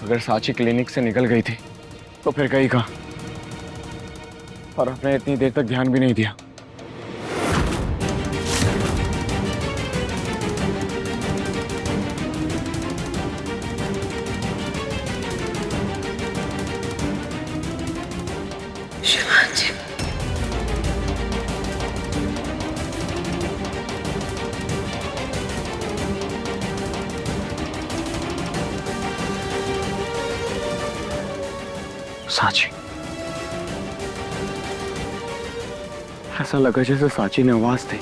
अगर साची क्लिनिक से निकल गई थी तो फिर गई कहाँ? और आपने इतनी देर तक ध्यान भी नहीं दिया। शिवांशी, साची, ऐसा लगा जैसे साची ने आवाज दी।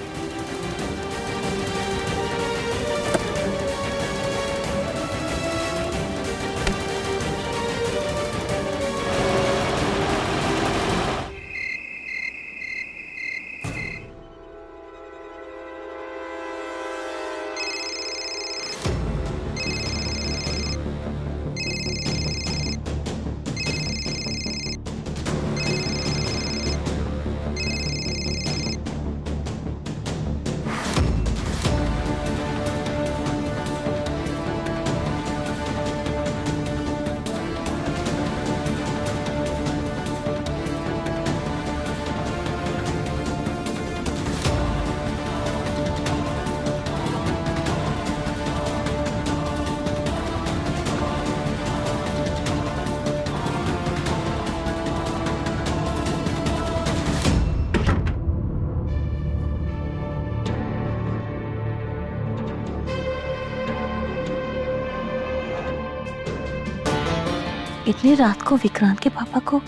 इतनी रात को विक्रांत के पापा को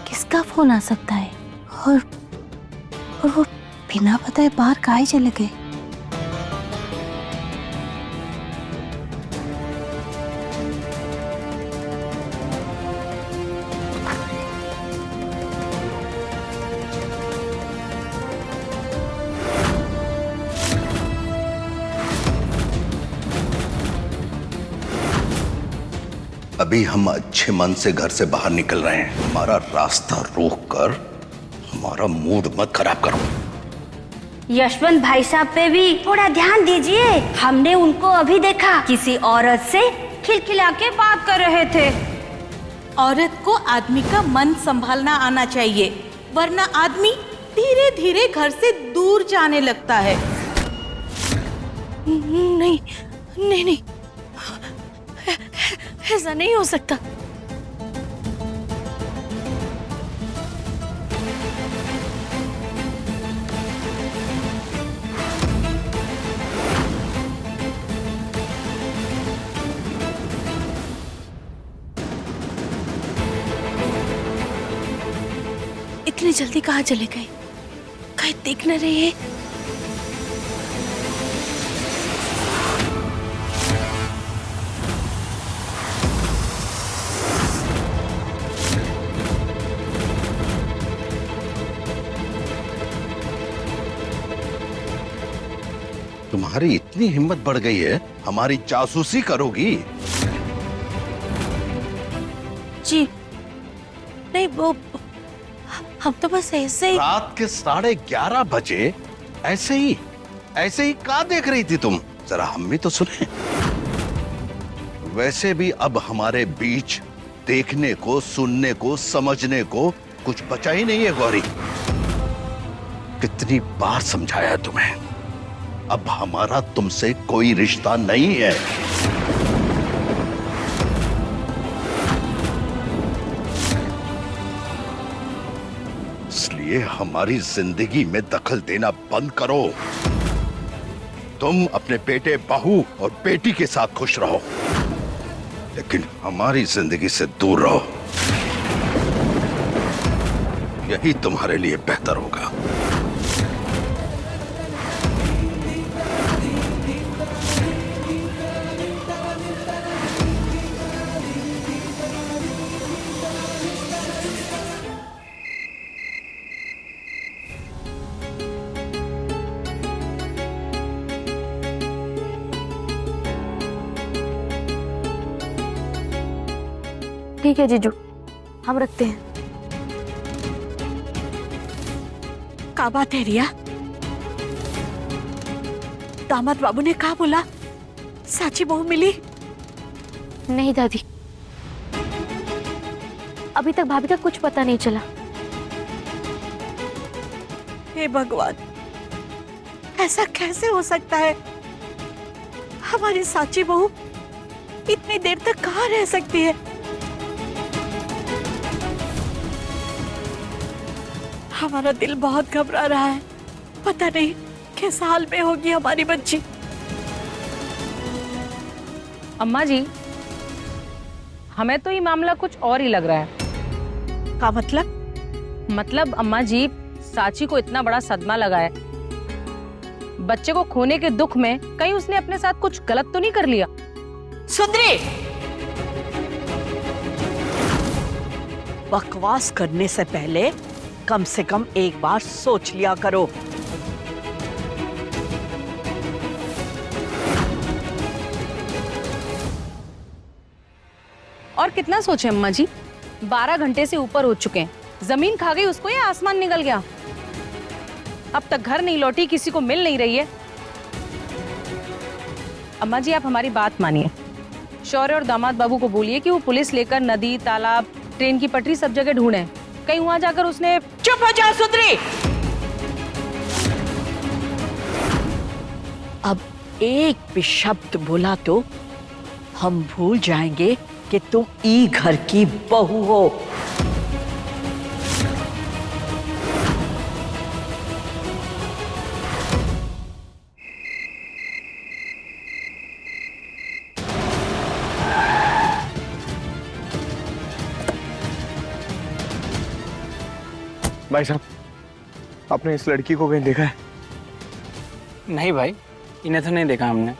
किसका फोन आ सकता है? और वो बिना बताए बाहर काहे चले गए? अभी हम अच्छे मन से घर से बाहर निकल रहे हैं। हमारा रास्ता रोक कर हमारा मूड मत खराब करो। यशवंत भाई साहब पे भी थोड़ा ध्यान दीजिए। हमने उनको अभी देखा किसी औरत से खिलखिला के बात कर रहे थे। औरत को आदमी का मन संभालना आना चाहिए, वरना आदमी धीरे धीरे घर से दूर जाने लगता है। नहीं नहीं नहीं, ऐसा नहीं हो सकता। इतनी जल्दी कहाँ चले गए? कहीं देख न रहे हैं? तुम्हारी इतनी हिम्मत बढ़ गई है, हमारी जासूसी करोगी? जी नहीं, वो हम तो बस ऐसे ही। रात के 11:30 बजे ऐसे ही कहाँ देख रही थी तुम? जरा हम भी तो सुने। वैसे भी अब हमारे बीच देखने को, सुनने को, समझने को कुछ बचा ही नहीं है गौरी। कितनी बार समझाया तुम्हें, अब हमारा तुमसे कोई रिश्ता नहीं है। इसलिए हमारी जिंदगी में दखल देना बंद करो। तुम अपने बेटे, बहू और बेटी के साथ खुश रहो, लेकिन हमारी जिंदगी से दूर रहो। यही तुम्हारे लिए बेहतर होगा। ठीक है जीजू, हम रखते हैं। क्या बात है रिया? दामाद बाबू ने कहा बोला? साची बहू मिली? नहीं दादी, अभी तक भाभी का कुछ पता नहीं चला। हे भगवान, ऐसा कैसे हो सकता है? हमारी साची बहू इतनी देर तक कहाँ रह सकती है? हमारा दिल बहुत घबरा रहा है। पता नहीं किस हाल में होगी हमारी बच्ची। अम्मा जी, हमें तो ये मामला कुछ और ही लग रहा है। का मतलब? मतलब अम्मा जी, साची को इतना बड़ा सदमा लगा है, बच्चे को खोने के दुख में कहीं उसने अपने साथ कुछ गलत तो नहीं कर लिया? सुंदरी, बकवास करने से पहले कम से कम एक बार सोच लिया करो। और कितना सोचे अम्मा जी, 12 घंटे से ऊपर हो चुके हैं। जमीन खा गई उसको या आसमान निकल गया? अब तक घर नहीं लौटी, किसी को मिल नहीं रही है। अम्मा जी, आप हमारी बात मानिए। शौर्य और दामाद बाबू को बोलिए कि वो पुलिस लेकर नदी, तालाब, ट्रेन की पटरी सब जगह ढूंढे। कहीं वहां जाकर उसने... चुप हो जाओ सुंदरी। अब एक भी शब्द बोला तो हम भूल जाएंगे कि तुम ई घर की बहू हो। भाई साहब, आपने इस लड़की को कहीं देखा है? नहीं भाई, इन्हें तो नहीं देखा हमने।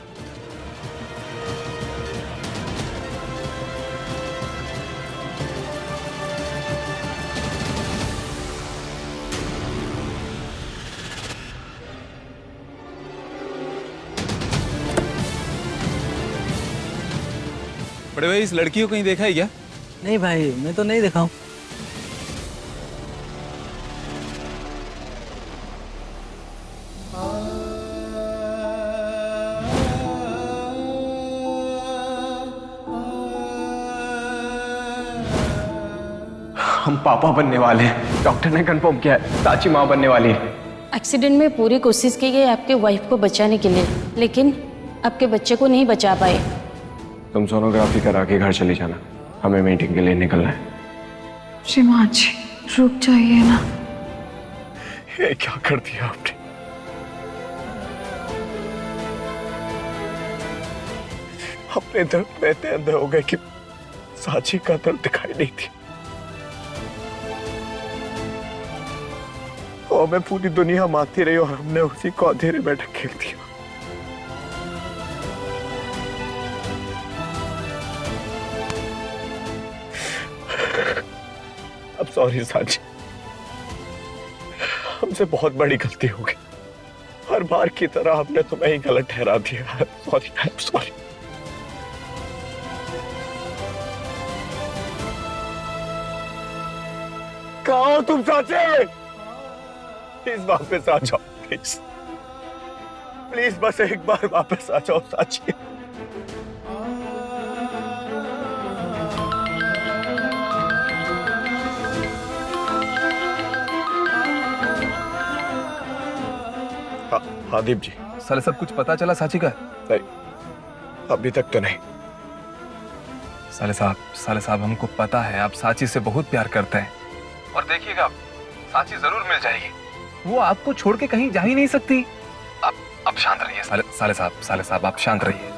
बड़े भाई, इस लड़की को कहीं देखा है क्या? नहीं भाई, मैं तो नहीं देखा हूँ। हम पापा बनने वाले हैं। डॉक्टर ने कंफर्म किया है, साची माँ बनने वाली है। एक्सीडेंट में पूरी कोशिश की गई आपके वाइफ को बचाने के लिए, लेकिन आपके बच्चे को नहीं बचा पाए। तुम सोनोग्राफी करा के घर चली जाना, हमें मीटिंग के लिए निकलना है। श्रीमान जी, रुक जाइए ना। ये क्या कर दिया आपने? अपने दर्द में इतने अंधे हो गए कि साची का दर्द दिखाई नहीं थी। और हमें पूरी दुनिया मानती रही और हमने उसी को अंधेरे में ढकेल दिया। अब सॉरी साची, हमसे बहुत बड़ी गलती हो गई। हर बार की तरह हमने तुम्हें ही गलत ठहरा दिया। Sorry, sorry. कहाँ हो तुम साची? प्लीज वापस आ जाओ, प्लीज प्लीज, बस एक बार वापस आ जाओ साची। हाँ दीप जी। साले सब कुछ पता चला साची का? नहीं, अभी तक तो नहीं। साले साहब, हमको पता है आप साची से बहुत प्यार करते हैं, और देखिएगा साची जरूर मिल जाएगी। वो आपको छोड़ के कहीं जा ही नहीं सकती। आप शांत रहिए साले साहब, आप शांत रहिए।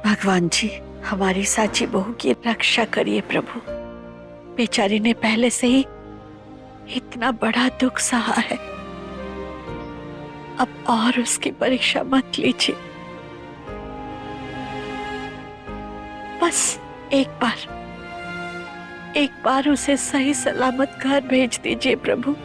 भगवान जी, हमारी साची बहू की रक्षा करिए प्रभु। बेचारी ने पहले से ही इतना बड़ा दुख सहा है, अब और उसकी परीक्षा मत लीजिए। बस एक बार उसे सही सलामत घर भेज दीजिए प्रभु।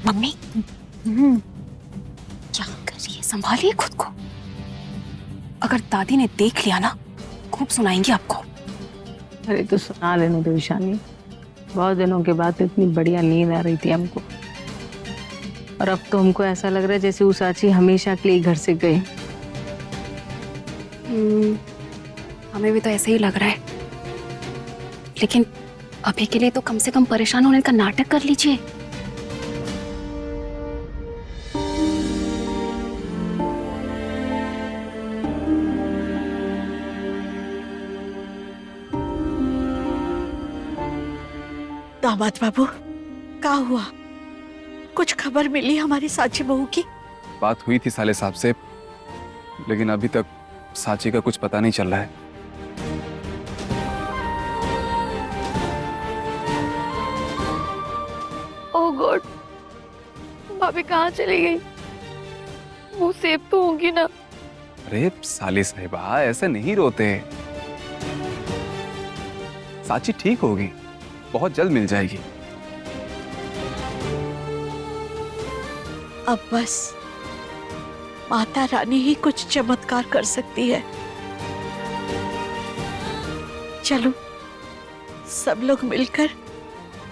मम्मी, क्या कर रही है? संभालिए खुद को। अगर दादी ने देख लिया ना, खूब सुनाएंगी आपको। अरे तो सुना लेने दो ईशानी, बहुत दिनों के बाद इतनी बढ़िया नींद आ रही थी हमको, और अब तो हमको ऐसा लग रहा है जैसे वो साची हमेशा के लिए घर से गए। हमें भी तो ऐसे ही लग रहा है, लेकिन अभी के लिए तो कम से कम परेशान होने का नाटक कर लीजिए। दामाद बाबू, क्या हुआ? कुछ खबर मिली हमारी साची बहू की? बात हुई थी साले साहब से, लेकिन अभी तक साची का कुछ पता नहीं चल रहा है। ओह गॉड, भाभी कहाँ चली गई? वो सेफ तो होंगी ना? अरे साली साहिबा, ऐसे नहीं रोते। साची ठीक होगी, बहुत जल्द मिल जाएगी। अब बस माता रानी ही कुछ चमत्कार कर सकती है। चलो सब लोग मिलकर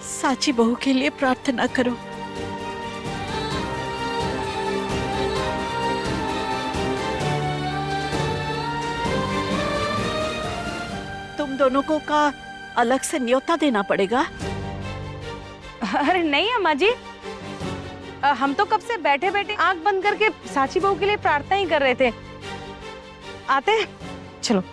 साची बहू के लिए प्रार्थना करो। तुम दोनों को का अलग से न्योता देना पड़ेगा? अरे नहीं अम्मा जी, हम तो कब से बैठे बैठे आंख बंद करके साची बहू के लिए प्रार्थना ही कर रहे थे। आते हैं, चलो।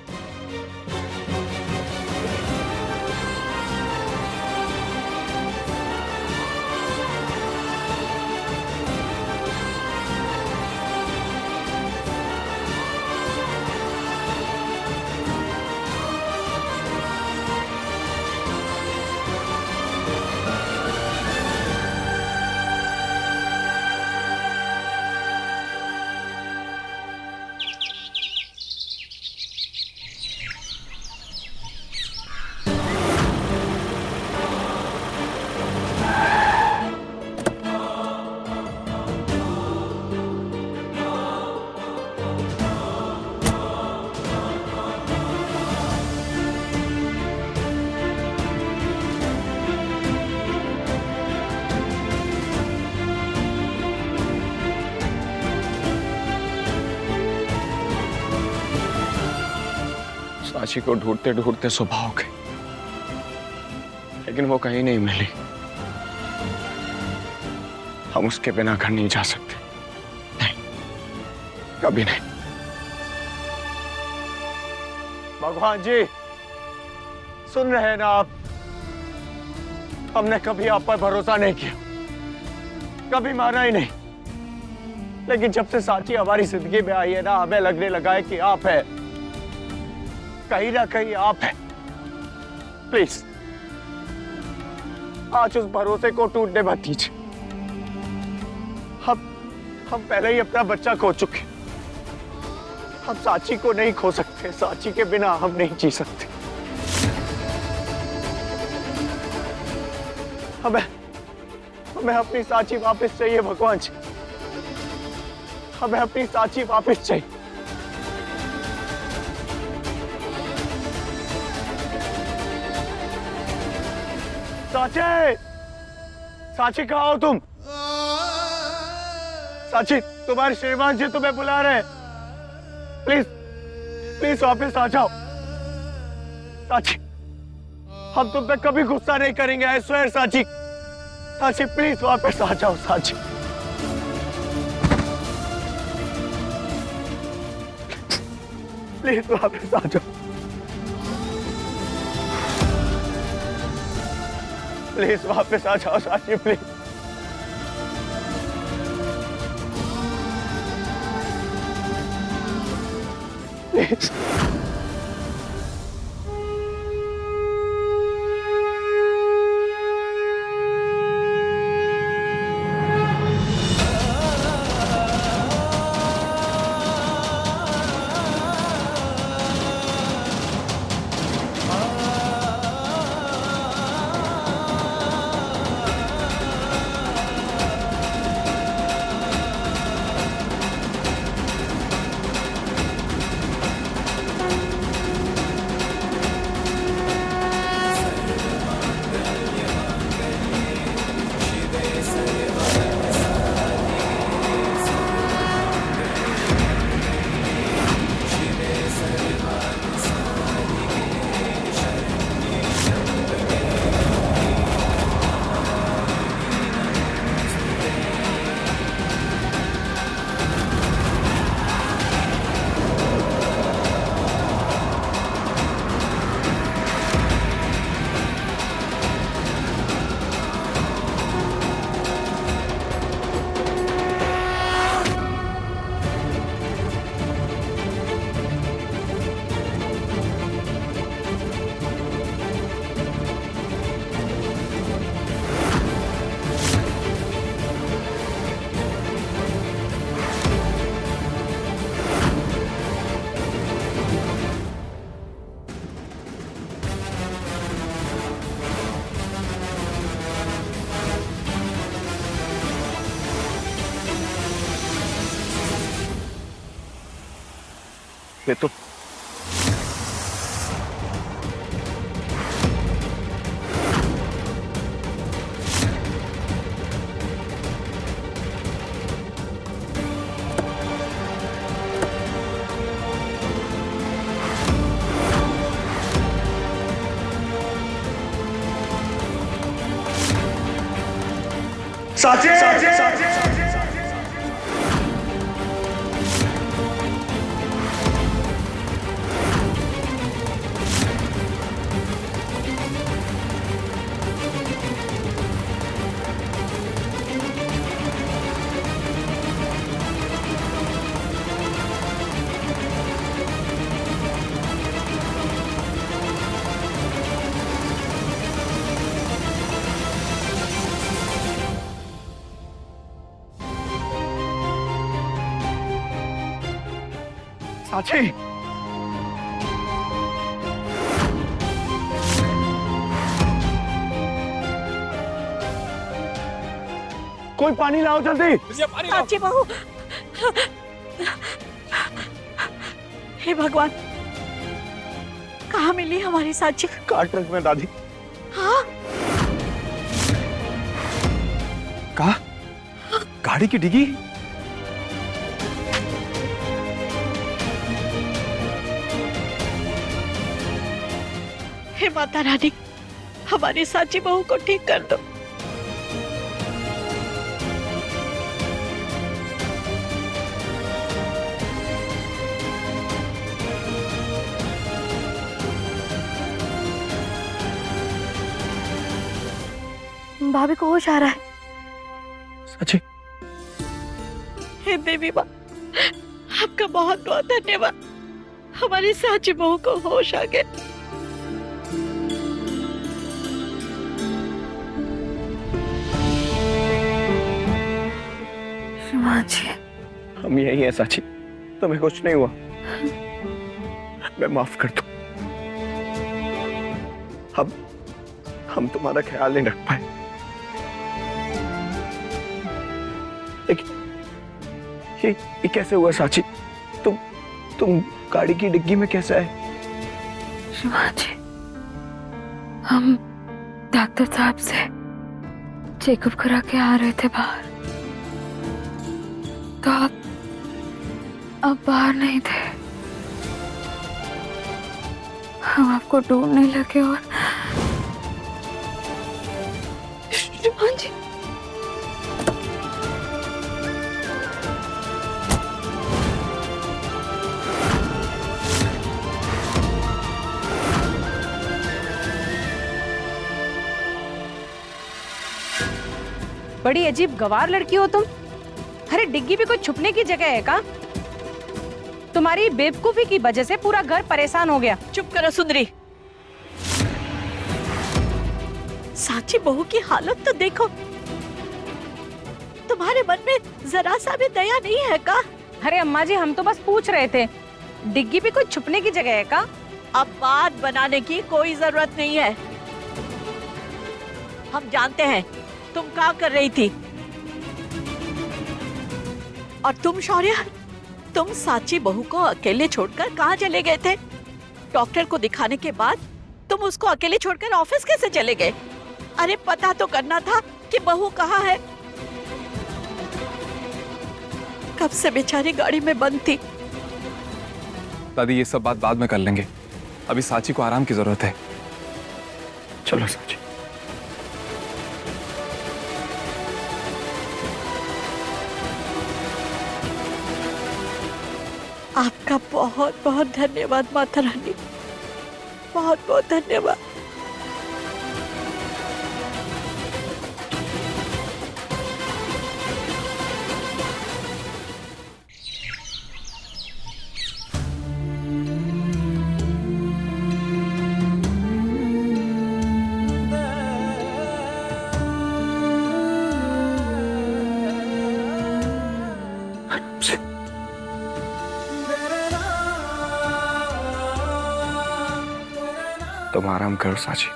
साची को ढूंढते ढूंढते सुबह हो गई, लेकिन वो कहीं नहीं मिली। हम उसके बिना घर नहीं जा सकते, नहीं, कभी नहीं। भगवान जी, सुन रहे हैं ना आप? हमने कभी आप पर भरोसा नहीं किया, कभी माना ही नहीं, लेकिन जब से साची हमारी जिंदगी में आई है ना, हमें लगने लगा है कि आप है, कहीं ना कहीं आप है। प्लीज आज उस भरोसे को टूटने मत दीजिए। हम पहले ही अपना बच्चा खो चुके, हम साची को नहीं खो सकते। साची के बिना हम नहीं जी सकते। हमें अपनी साची वापस चाहिए भगवान जी, हमें अपनी साची वापस चाहिए। साची, साची कहाँ हो तुम? साची, तुम्हारे श्रीमान जी तुम्हें बुला रहे हैं। प्लीज प्लीज वापस आ जाओ। साची, हम तुम पे कभी गुस्सा नहीं करेंगे, आई स्वेयर। साची, साची प्लीज वापस आ जाओ। साची प्लीज वापस आ जाओ। प्लीज वापस आ जाओ साची, प्लीज। प्लीज मैं तो साची साची कोई पानी लाओ जल्दी। साची बहू, हे भगवान, कहाँ मिली हमारी साची? कार ट्रक में दादी। हाँ, कहा गाड़ी की डिग्गी। हे माता रानी, हमारी साची बहू को ठीक कर दो। भाभी को होश आ रहा है। साची, हे देवी माँ, आपका बहुत बहुत धन्यवाद। हमारी साची बहू को होश आ गया। शिवाजी, हम यही हैं साची, तुम्हें कुछ नहीं हुआ। मैं माफ कर दूं। हम तुम्हारा ख्याल नहीं रख पाए। ये कैसे हुआ साची? तुम गाड़ी की डिग्गी में कैसे आए? शिवाजी, हम डॉक्टर साहब से चेकअप करा के आ रहे थे बाहर, तो आप बाहर नहीं थे। हम आपको ढूंढने लगे और शिवाजी, बड़ी अजीब गवार लड़की हो तुम। अरे डिग्गी भी कोई छुपने की जगह है का? तुम्हारी बेवकूफी की वजह से पूरा घर परेशान हो गया। चुप करो सुंदरी। साची बहू की हालत तो देखो। तुम्हारे मन में जरा सा भी दया नहीं है का? अरे अम्मा जी, हम तो बस पूछ रहे थे, डिग्गी भी कोई छुपने की जगह है का? अब बात बनाने की कोई जरूरत नहीं है। हम जानते हैं तुम क्या कर रही थी। और तुम शौर्य, तुम साची बहू को अकेले छोड़कर कहाँ चले गए थे? डॉक्टर को दिखाने के बाद तुम उसको अकेले छोड़कर ऑफिस कैसे चले गए? अरे पता तो करना था कि बहू कहाँ है। कब से बेचारी गाड़ी में बंद थी। दादी, ये सब बात बाद में कर लेंगे, अभी साची को आराम की जरूरत है। चलो साची। आपका बहुत बहुत धन्यवाद माता रानी, बहुत बहुत धन्यवाद। तुम आराम करो साची।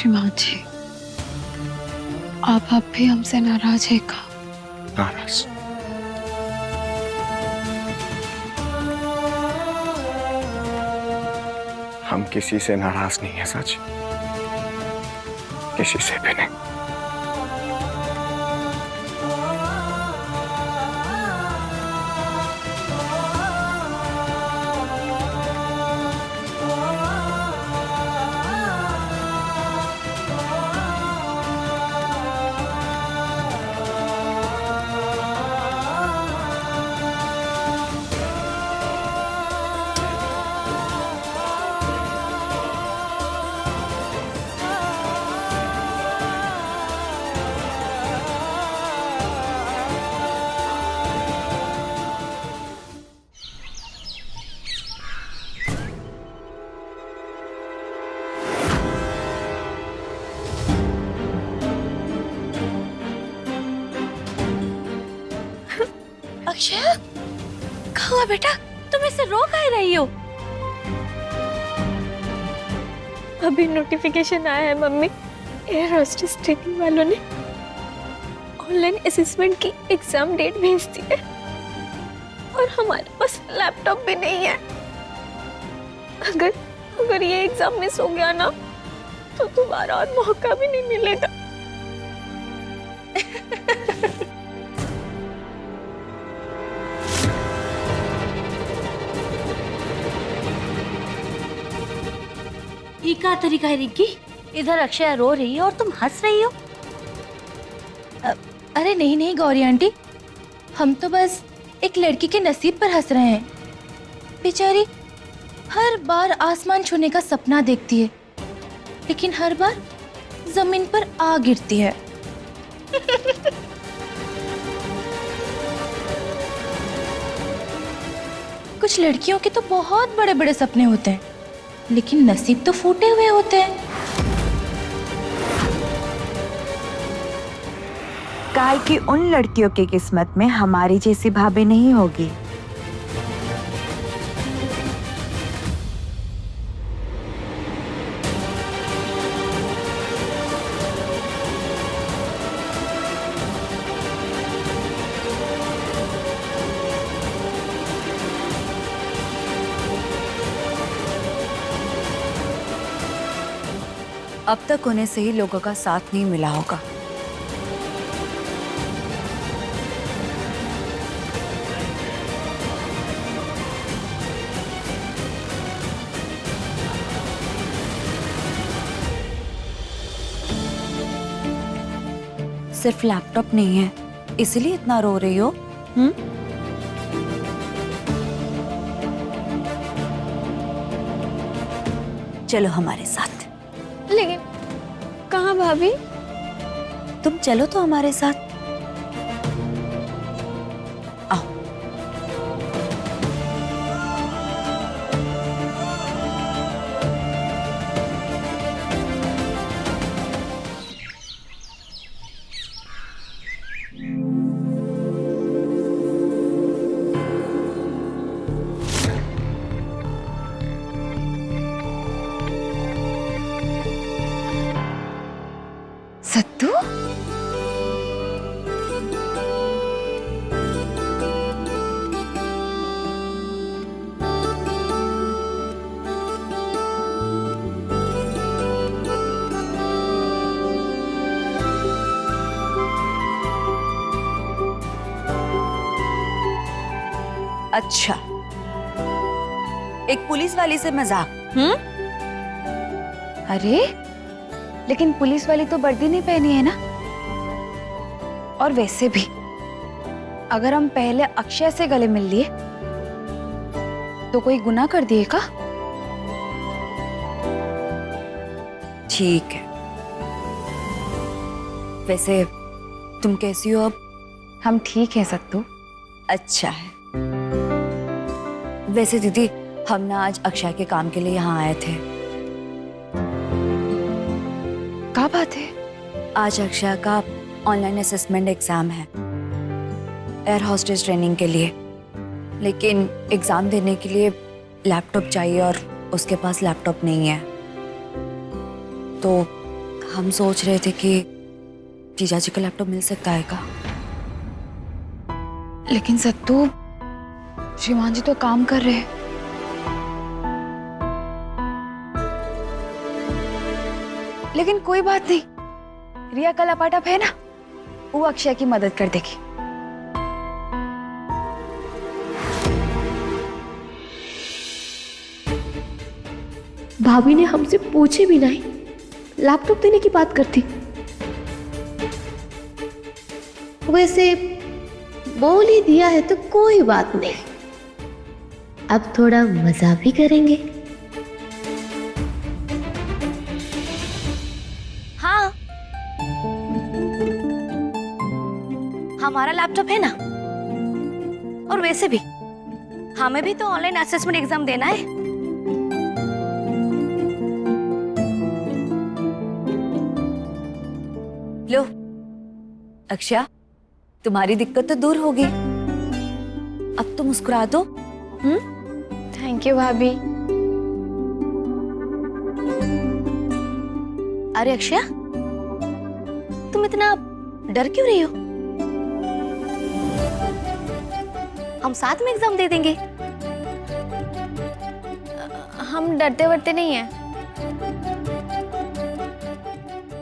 शिवाजी, आप अब भी हमसे नाराज है का? नाराज? हम किसी से नाराज नहीं है साची, किसी से भी नहीं। अक्षय, कहाँ हुआ बेटा? तुम इसे रो काहे रही हो? अभी नोटिफिकेशन आया है मम्मी, एयर होस्टेस ट्रेनिंग वालों ने ऑनलाइन असेसमेंट की एग्जाम डेट भेज दी है और हमारे पास लैपटॉप भी नहीं है। अगर ये एग्जाम मिस हो गया ना तो दोबारा और मौका भी नहीं मिलेगा। ये क्या तरीका है रिक्की? इधर अक्षय रो रही है और तुम हंस रही हो। अरे नहीं गौरी आंटी, हम तो बस एक लड़की के नसीब पर हंस रहे हैं। बेचारी हर बार आसमान छूने का सपना देखती है, लेकिन हर बार जमीन पर आ गिरती है। कुछ लड़कियों के तो बहुत बड़े बड़े सपने होते हैं, लेकिन नसीब तो फूटे हुए होते हैं। काहे कि उन लड़कियों की किस्मत में हमारी जैसी भाभी नहीं होगी। अब तक उन्हें सही लोगों का साथ नहीं मिला होगा। सिर्फ लैपटॉप नहीं है, इसलिए इतना रो रही हो? चलो हमारे साथ। लेकिन कहाँ भाभी? तुम चलो तो हमारे साथ। आओ। सत्तू, अच्छा, एक पुलिस वाली से मजाक? अरे लेकिन पुलिस वाली तो वर्दी नहीं पहनी है ना। और वैसे भी अगर हम पहले अक्षय से गले मिल लिए तो कोई गुनाह कर दिए का? ठीक है। वैसे तुम कैसी हो अब? हम ठीक है सत्तू। अच्छा है। वैसे दीदी, हम ना आज अक्षय के काम के लिए यहाँ आए थे। क्या बात है? आज अक्षय का ऑनलाइन असेसमेंट एग्जाम है एयर होस्टेस ट्रेनिंग के लिए, लेकिन एग्जाम देने के लिए लैपटॉप चाहिए और उसके पास लैपटॉप नहीं है। तो हम सोच रहे थे कि जीजा जी को लैपटॉप मिल सकता है क्या? लेकिन सत्तू, श्रीमान जी तो काम कर रहे हैं। लेकिन कोई बात नहीं, रिया का लैपटॉप है ना, वो अक्षय की मदद कर देगी। भाभी ने हमसे पूछे भी नहीं, लैपटॉप देने की बात करती। वैसे बोल ही दिया है तो कोई बात नहीं, अब थोड़ा मजा भी करेंगे। हाँ, हमारा लैपटॉप है ना, और वैसे भी हमें भी तो ऑनलाइन असेसमेंट एग्जाम देना है। लो अक्षय, तुम्हारी दिक्कत तो दूर होगी, अब तो मुस्कुरा दो। थैंक यू भाभी। अरे अक्षय, तुम इतना डर क्यों रही हो? हम साथ में एग्जाम दे देंगे। हम डरते वरते नहीं हैं।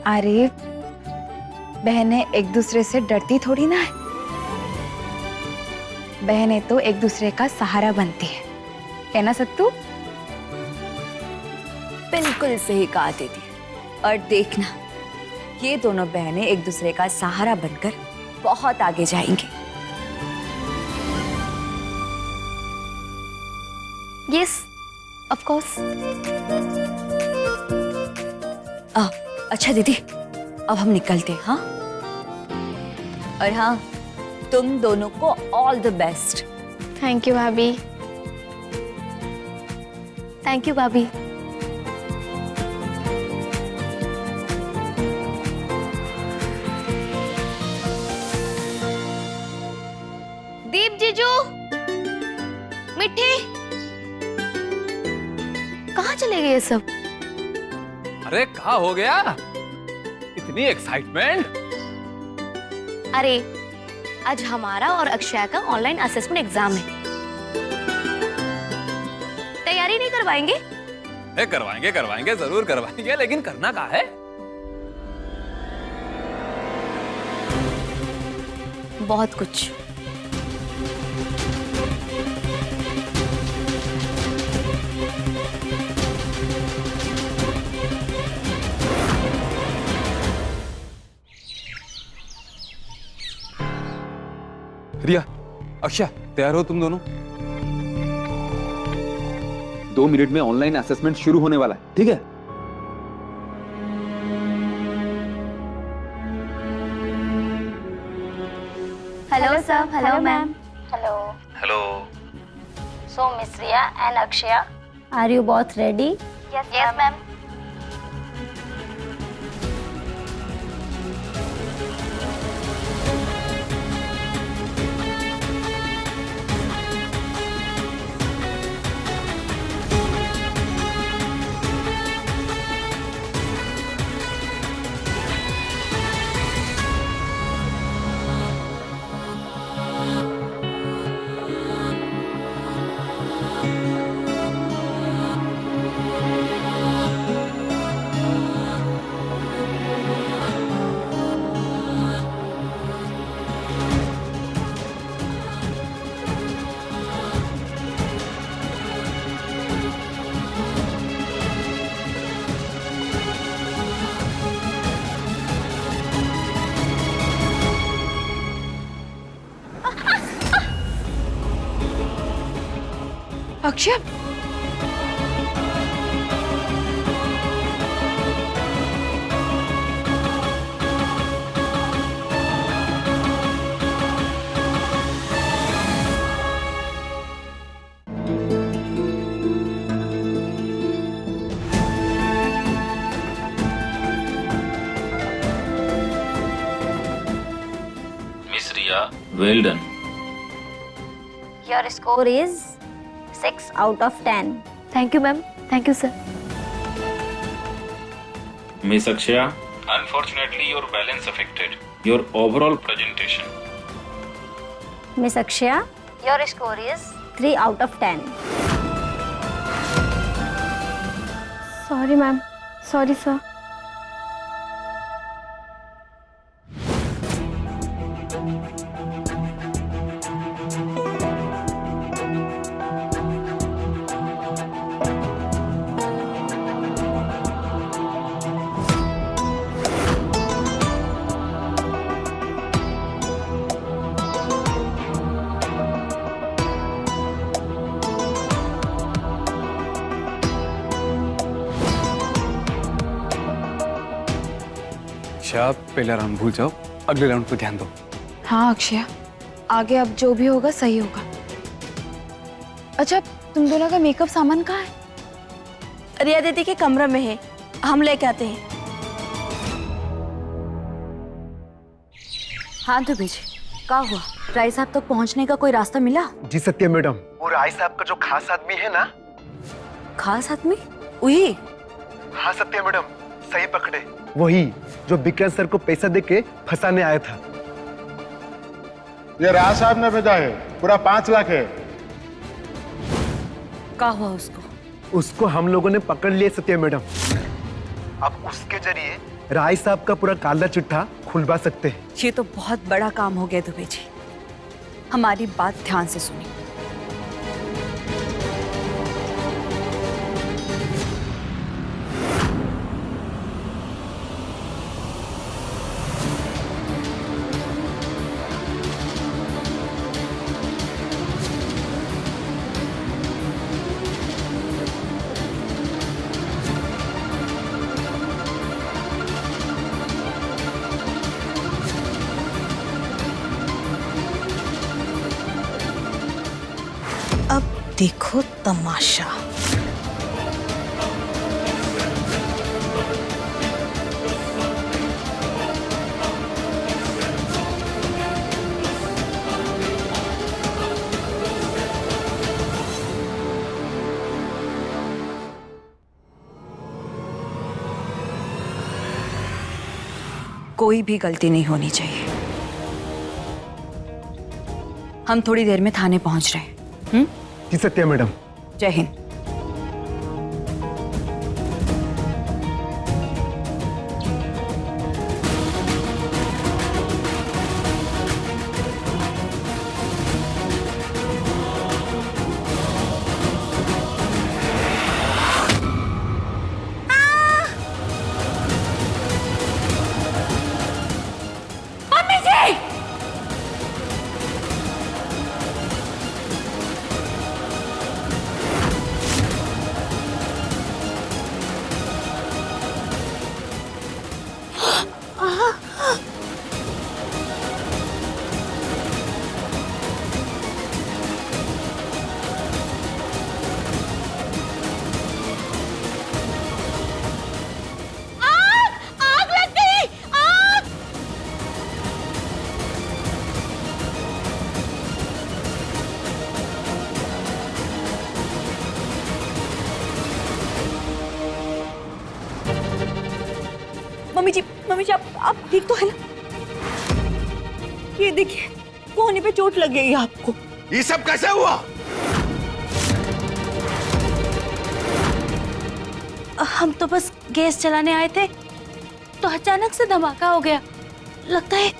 अरे बहनें एक दूसरे से डरती थोड़ी ना है, बहनें तो एक दूसरे का सहारा बनती है ना सत्तू? बिल्कुल सही कहा दीदी। और देखना, ये दोनों बहनें एक दूसरे का सहारा बनकर बहुत आगे जाएंगी। Yes, of course. अच्छा दीदी, अब हम निकलते हैं। हाँ, और हाँ, तुम दोनों को all the best. Thank you भाभी। थैंक यू भाभी। दीप जीजू, मिट्टी, कहाँ चले गए ये सब? अरे कहाँ हो गया इतनी एक्साइटमेंट? अरे आज हमारा और अक्षय का ऑनलाइन असेसमेंट एग्जाम है, तैयारी नहीं करवाएंगे? करवाएंगे करवाएंगे, जरूर करवाएंगे, लेकिन करना क्या है? बहुत कुछ। रिया, अक्षय, तैयार हो तुम दोनों? 2 मिनट में ऑनलाइन असेसमेंट शुरू होने वाला है, ठीक है? Hello sir, hello ma'am. Hello. Hello. So Miss Riya and Akshaya, are you both ready? yes ma'am. Akshay, Miss Riya, well done. Your score is 6 out of 10. Thank you ma'am. Thank you sir. Miss Akshaya, Unfortunately, your balance affected your overall presentation. Miss Akshaya, your score is 3 out of 10. Sorry ma'am, sorry sir. अच्छा पहला round भूल जाओ, अगले round पे ध्यान दो। हाँ अक्षय, आगे अब जो भी होगा सही होगा। अच्छा तुम दोनों का मेकअप सामान कहाँ है? रिया दीदी के कमरे में है, हम लेके आते हैं। हाँ दुबे जी, क्या हुआ? राय साहब तक पहुंचने का कोई रास्ता मिला? जी सत्य मैडम, वो राय साहब का जो खास आदमी है ना। खास आदमी? वही? हाँ सत्य मैडम, सही पकड़े, वही जो विक्रांत सर को पैसा देके फंसाने आया था। ये राय साहब ने भेजा है, पूरा 5 लाख है। क्या हुआ उसको? उसको हम लोगों ने पकड़ लिया सत्य मैडम। अब उसके जरिए राय साहब का पूरा काला चिट्ठा खुलवा सकते हैं। ये तो बहुत बड़ा काम हो गया दुबे जी, हमारी बात ध्यान से सुनिए। अब देखो तमाशा। कोई भी गलती नहीं होनी चाहिए। हम थोड़ी देर में थाने पहुंच रहे हैं। जी सत्य मैडम। जय हिंद। मम्मी जी आप ठीक तो है ना? ये देखिए कोहनी पे चोट लग गई है आपको। ये सब कैसे हुआ? हम तो बस गैस चलाने आए थे तो अचानक से धमाका हो गया। लगता है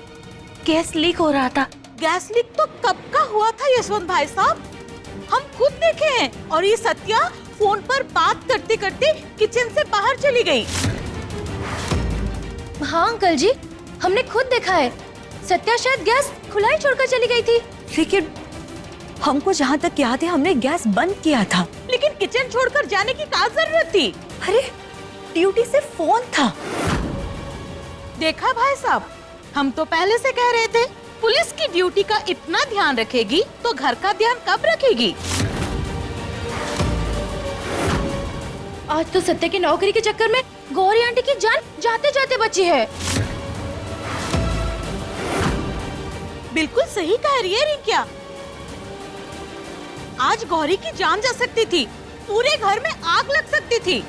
गैस लीक हो रहा था। गैस लीक तो कब का हुआ था यशवंत भाई साहब, हम खुद देखे हैं। और ये सत्या फोन पर बात करते करते किचन से बाहर चली गई। हाँ अंकल जी, हमने खुद देखा है। सत्या शायद गैस खुला ही छोड़कर चली गई थी। लेकिन हमको जहाँ तक याद है हमने गैस बंद किया था। लेकिन किचन छोड़कर जाने की क्या जरूरत थी? अरे ड्यूटी से फोन था। देखा भाई साहब, हम तो पहले से कह रहे थे पुलिस की ड्यूटी का इतना ध्यान रखेगी तो घर का ध्यान कब रखेगी? आज तो सत्या की नौकरी के चक्कर में गौरी आंटी की जान जाते जाते बची है। बिल्कुल सही कह रही है रिंकिया। आज गौरी की जान जा सकती थी, पूरे घर में आग लग सकती थी।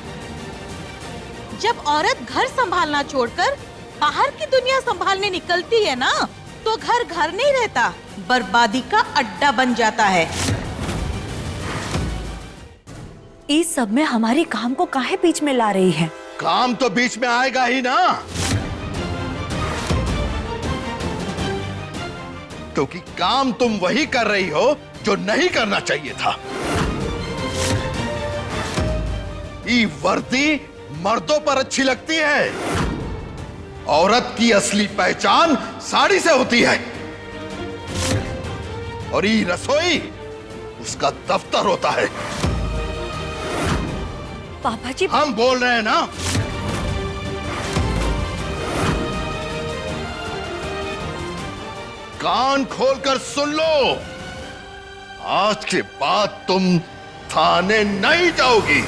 जब औरत घर संभालना छोड़कर बाहर की दुनिया संभालने निकलती है ना, तो घर घर नहीं रहता, बर्बादी का अड्डा बन जाता है। इस सब में हमारी काम को काहे बीच में ला रही है? काम तो बीच में आएगा ही ना, क्योंकि काम तुम वही कर रही हो जो नहीं करना चाहिए था। ये वर्दी मर्दों पर अच्छी लगती है, औरत की असली पहचान साड़ी से होती है, और ये रसोई उसका दफ्तर होता है। पापा जी, हम बोल रहे हैं ना। कान खोलकर सुन लो, आज के बाद तुम थाने नहीं जाओगी।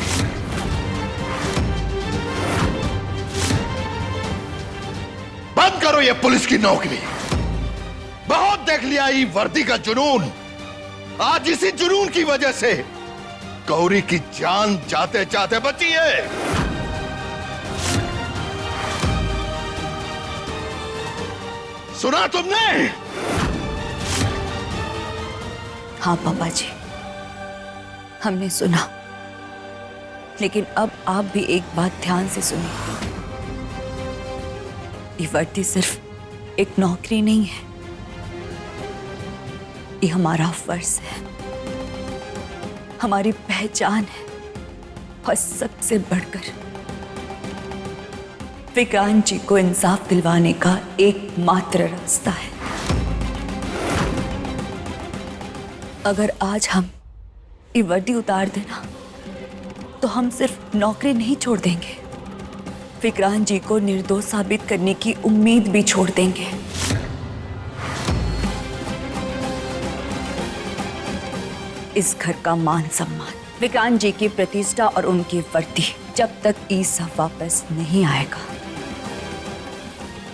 बंद करो ये पुलिस की नौकरी। बहुत देख लिया ये वर्दी का जुनून। आज इसी जुनून की वजह से गौरी की जान जाते जाते बची है। सुना तुमने? हाँ पापा जी, हमने सुना, लेकिन अब आप भी एक बात ध्यान से सुनिए। ये वर्दी सिर्फ एक नौकरी नहीं है, ये हमारा फर्ज है, हमारी पहचान है, और सबसे बढ़कर विक्रांत जी को इंसाफ दिलवाने का एकमात्र रास्ता है। अगर आज हम ये वर्दी उतार देना, तो हम सिर्फ नौकरी नहीं छोड़ देंगे, विक्रांत जी को निर्दोष साबित करने की उम्मीद भी छोड़ देंगे। इस घर का मान सम्मान, विक्रांत जी की प्रतिष्ठा और उनकी वर्दी जब तक ई सब वापस नहीं आएगा,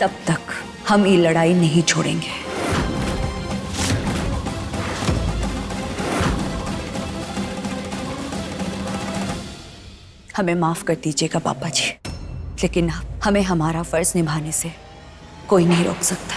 तब तक हम ये लड़ाई नहीं छोड़ेंगे। हमें माफ कर दीजिएगा पापा जी, लेकिन हमें हमारा फर्ज निभाने से कोई नहीं रोक सकता।